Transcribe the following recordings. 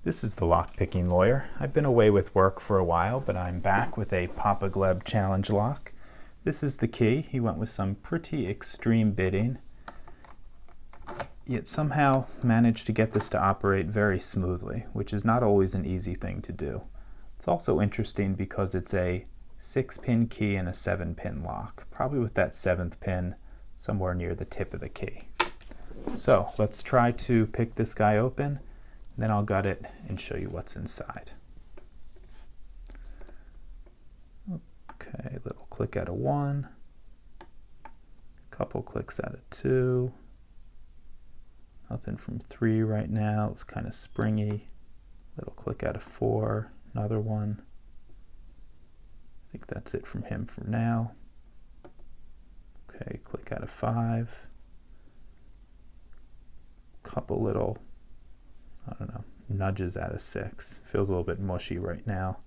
This is the lock-picking lawyer. I've been away with work for a while, but I'm back with a Papa Gleb challenge lock. This is the key. He went with some pretty extreme bidding, yet somehow managed to get this to operate very smoothly, which is not always an easy thing to do. It's also interesting because it's a 6-pin key and a 7-pin lock, probably with that 7th pin somewhere near the tip of the key. So let's try to pick this guy open. Then I'll gut it and show you what's inside. Okay, little click out of 1, couple clicks out of 2, nothing from 3 right now, it's kind of springy, little click out of 4, another one. I think that's it from him for now. Okay, click out of 5, couple little, I don't know, nudges out of 6. Feels a little bit mushy right now.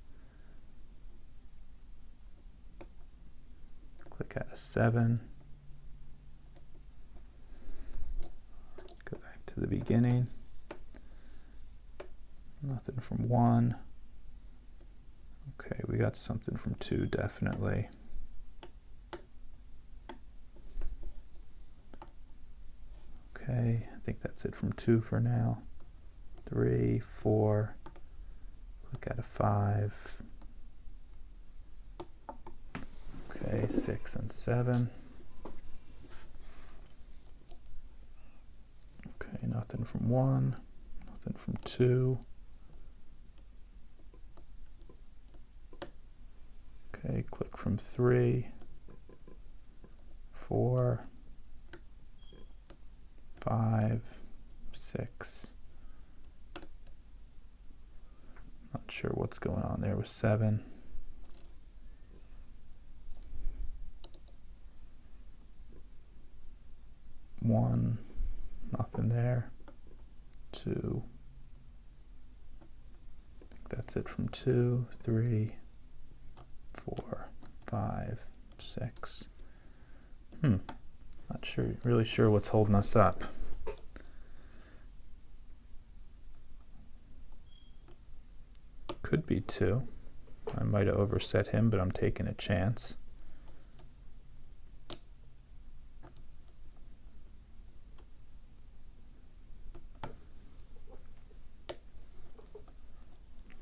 Click out of 7. Go back to the beginning. Nothing from 1. Okay, we got something from 2 definitely. Okay, I think that's it from 2 for now. 3, 4, click out of 5. Okay, 6 and 7. Okay, nothing from 1, nothing from 2. Okay, click from 3, 4, 5, 6. Not sure what's going on there with 7. 1, nothing there. 2. I think that's it from 2, 3, 4, 5, 6. Not sure, really sure what's holding us up. Could be 2. I might have overset him, but I'm taking a chance.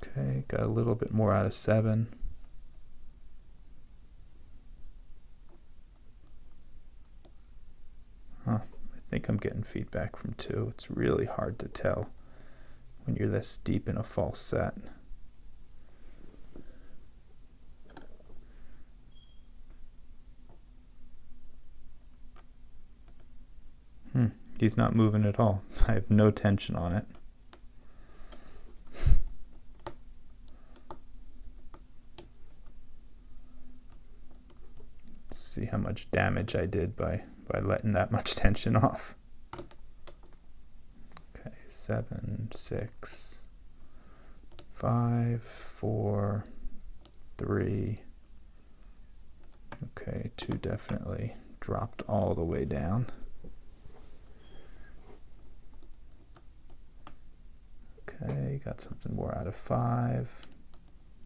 Okay, got a little bit more out of 7. I think I'm getting feedback from 2. It's really hard to tell when you're this deep in a false set. He's not moving at all. I have no tension on it. Let's see how much damage I did by letting that much tension off. Okay, 7, 6, 5, 4, 3. Okay, 2 definitely dropped all the way down. Okay, got something more out of 5,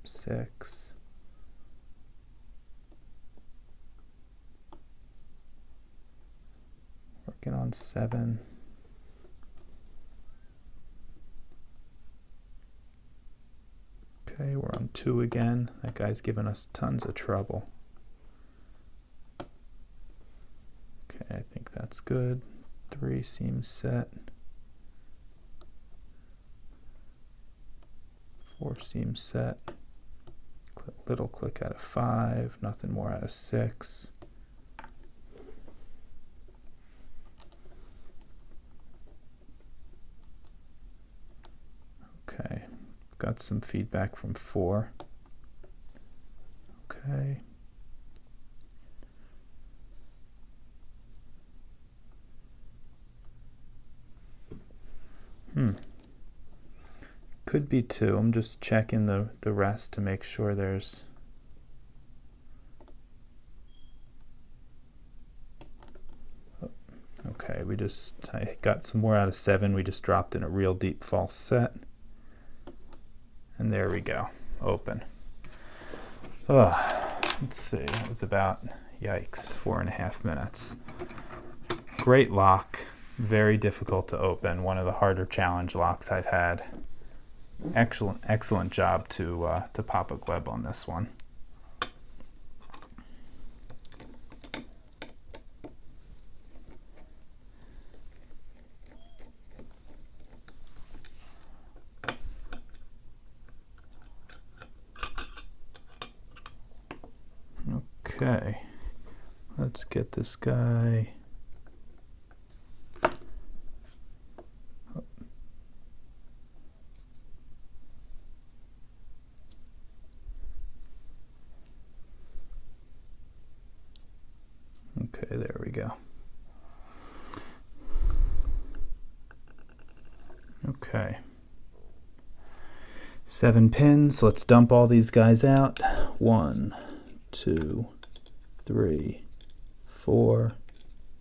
6. Working on 7. Okay, we're on 2 again. That guy's giving us tons of trouble. Okay, I think that's good. 3 seems set. 4 seems set. Little click out of 5, nothing more out of 6. Okay, got some feedback from 4. Okay. Could be 2. I'm just checking the rest to make sure there's... Okay, I got some more out of 7. We just dropped in a real deep false set. And there we go, open. Let's see, it was about, yikes, 4.5 minutes. Great lock, very difficult to open, one of the harder challenge locks I've had. Excellent job to pop a Gleb on this one. Okay, let's get this guy. Okay, there we go. Okay. 7 pins. Let's dump all these guys out. 1, 2, 3, 4,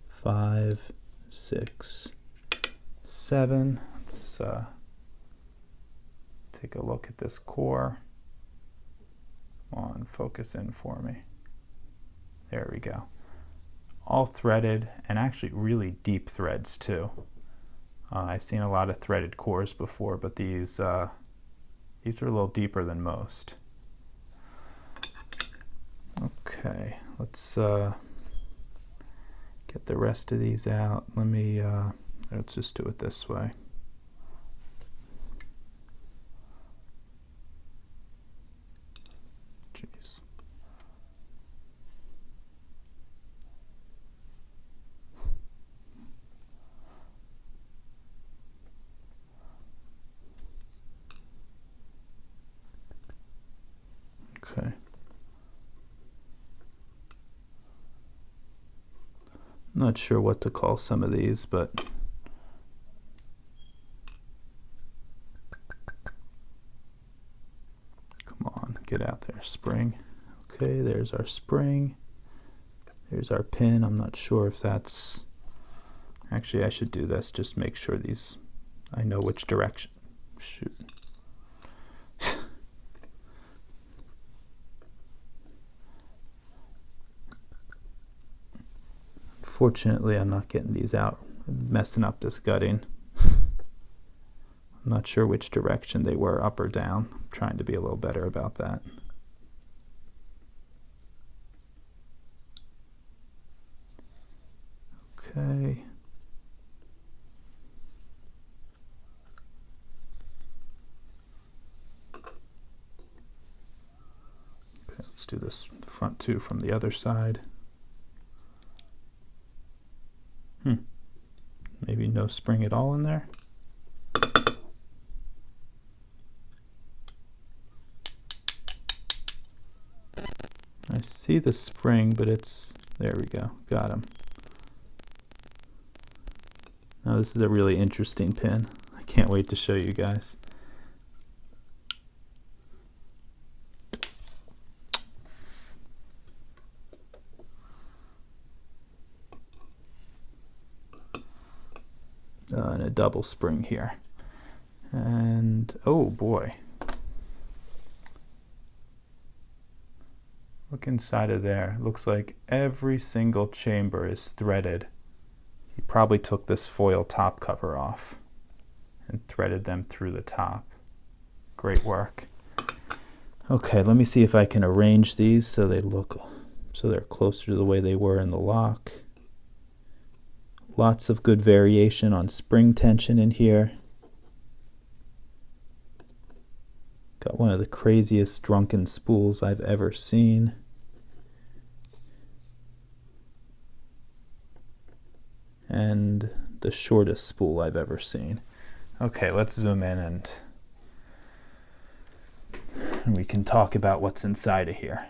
5, 6, 7. Let's take a look at this core. Come on, focus in for me. There we go. All threaded, and actually really deep threads too. I've seen a lot of threaded cores before, but these are a little deeper than most. Okay, let's get the rest of these out. Let's just do it this way. Jeez. Okay. Not sure what to call some of these, but come on, get out there, spring. Okay, there's our spring. There's our pin. I'm not sure if that's, actually I should do this, just make sure these, I know which direction. Shoot. Fortunately, I'm not getting these out. I'm messing up this gutting. I'm not sure which direction they were, up or down. I'm trying to be a little better about that. Okay. Okay, let's do this front two from the other side. Maybe no spring at all in there. I see the spring, but it's, there we go, got him. Now this is a really interesting pin. I can't wait to show you guys. And a double spring here. And oh boy. Look inside of there. Looks like every single chamber is threaded. He probably took this foil top cover off and threaded them through the top. Great work. Okay, let me see if I can arrange these so they look, so they're closer to the way they were in the lock. Lots of good variation on spring tension in here. Got one of the craziest drunken spools I've ever seen. And the shortest spool I've ever seen. Okay, let's zoom in and we can talk about what's inside of here.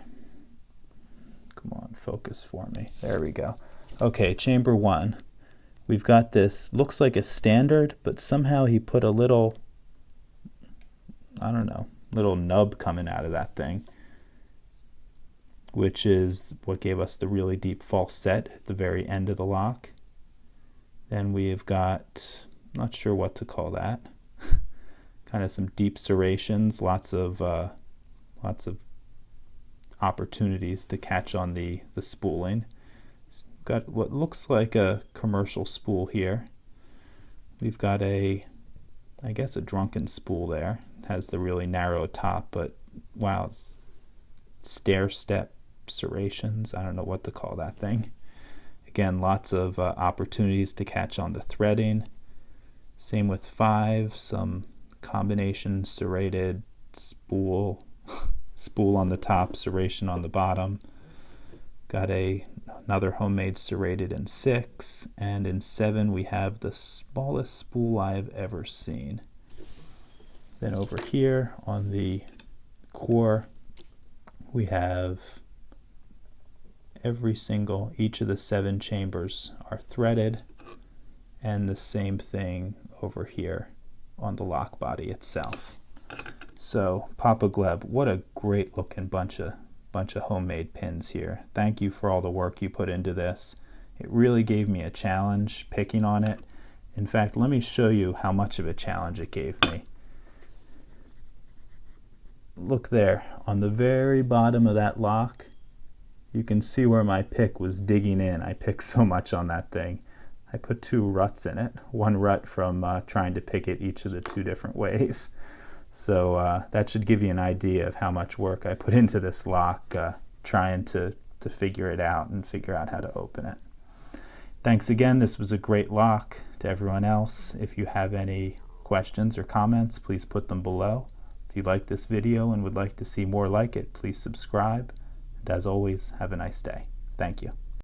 Come on, focus for me. There we go. Okay, chamber 1. We've got this, looks like a standard, but somehow he put a little, I don't know, little nub coming out of that thing, which is what gave us the really deep false set at the very end of the lock. Then we've got, not sure what to call that, kind of some deep serrations, lots of opportunities to catch on the spooling. Got what looks like a commercial spool here. We've got I guess a drunken spool there. It has the really narrow top, but wow, it's stair step serrations. I don't know what to call that thing. Again, lots of opportunities to catch on the threading. Same with 5, some combination serrated spool, spool on the top, serration on the bottom. Got another homemade serrated in 6, and in 7 we have the smallest spool I've ever seen. Then over here on the core we have each of the 7 chambers are threaded, and the same thing over here on the lock body itself. So Papa Gleb, what a great looking bunch of homemade pins here. Thank you for all the work you put into this. It really gave me a challenge picking on it. In fact, let me show you how much of a challenge it gave me. Look there, on the very bottom of that lock, you can see where my pick was digging in. I picked so much on that thing. I put 2 ruts in it, 1 rut from trying to pick it each of the 2 different ways. So that should give you an idea of how much work I put into this lock, trying to figure it out and figure out how to open it. Thanks again. This was a great lock. To everyone else, if you have any questions or comments, please put them below. If you like this video and would like to see more like it, please subscribe. And as always, have a nice day. Thank you.